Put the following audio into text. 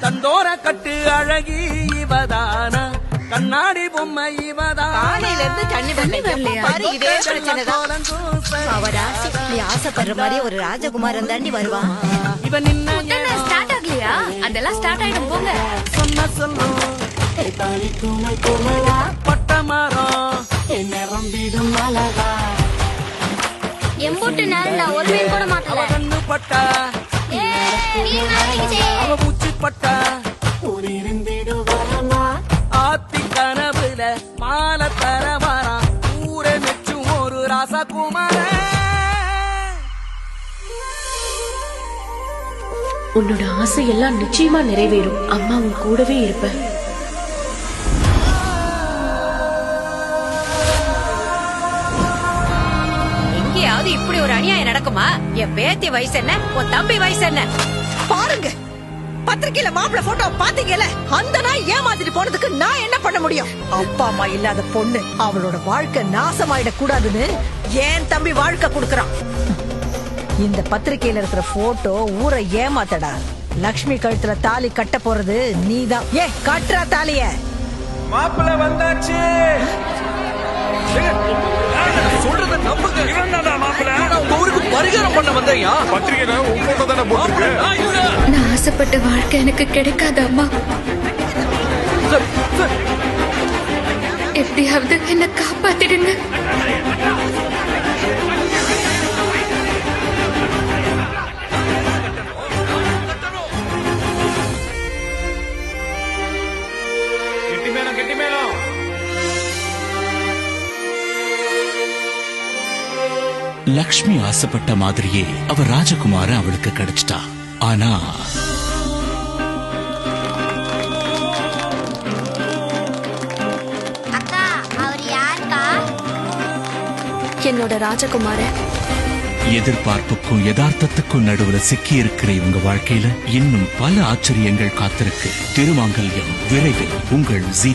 கண்டோர கட்டு அழகி இவதானா கண்ணாடி பொம்மை இவதான் காலையில இருந்து தண்ணி வரலையா பாரு இதே பிரச்சனைதான் அவராசி நீ ஆசைப்படுற மாதிரி ஒரு ராஜகுமாரன் தாண்டி வருவான் இவன் நின்ன ஸ்டார்ட் ஆகலையா அதெல்லாம் ஸ்டார்ட் ஆயிடும் போங்க சொன்ன சொல்லும் பட்ட மரம் என்ன ரம்பிடும் அழகா எம்பூட்டு நேரம் நான் ஒரு மீன் கூட மாட்டல கண்ணு பட்டா அவ பூச்சி பட்டா ஆத்தி கனவுல மாலை தர வரா ஊரை மெச்சும் ஒரு ராசகுமார உன்னோட ஆசை எல்லாம் நிச்சயமா நிறைவேறும். அம்மா உன் கூடவே இருப்ப. எங்கேயாவது இப்படி ஒரு அநியாயம் நடக்குமா? என் பேத்தி வயசு என்ன, உன் தம்பி வயசு என்ன? பாருங்க, பத்திரிக்கையில மாப்பிள்ள போட்டோ பாத்தீங்கல்ல, அந்த நாய் ஏமாத்திட்டு போனதுக்கு நான் என்ன பண்ண முடியும்? அப்பா அம்மா இல்லாத பொண்ணு அவளோட வாழ்க்கை நாசமாயிட கூடாதுன்னு ஏன் தம்பி வாழ்க்கை கொடுக்கறான். இந்த பத்திரிக்கையில இருக்கிற போட்டோ ஊரை ஏமாத்தடா. லக்ஷ்மி கழுத்துல தாலி கட்ட போறது நீதான். ஏ கட்டுறா தாலிய. மாப்பிள்ள வந்தாச்சு. சொல்றத நம்புங்க. இவன்தான்டா மாப்பிள்ள. நான் ஊருக்கு பரிகாரம் பண்ண வந்தேயா. பத்திரிகையில உன் போட்டோ தான போட்டுருக்கு. நான் ஆசைப்பட்ட வாழ்க்கை எனக்கு கிடைக்காது அம்மா. எப்படியாவது என்ன காப்பாத்திடுங்க. லக்ஷ்மி ஆசைப்பட்ட மாதிரியே அவ ராஜகுமார அவளுக்கு கிடைச்சிட்டா. ஆனா அக்கா அவர் யாருக்கா? என்னோட ராஜகுமார. எதிர்பார்ப்புக்கும் யதார்த்தத்துக்கும் நடுவுல சிக்கி இருக்கிற இவங்க வாழ்க்கையில இன்னும் பல ஆச்சரியங்கள் காத்திருக்கு. திருமாங்கல்யம் விரைவில் உங்கள் ஜீ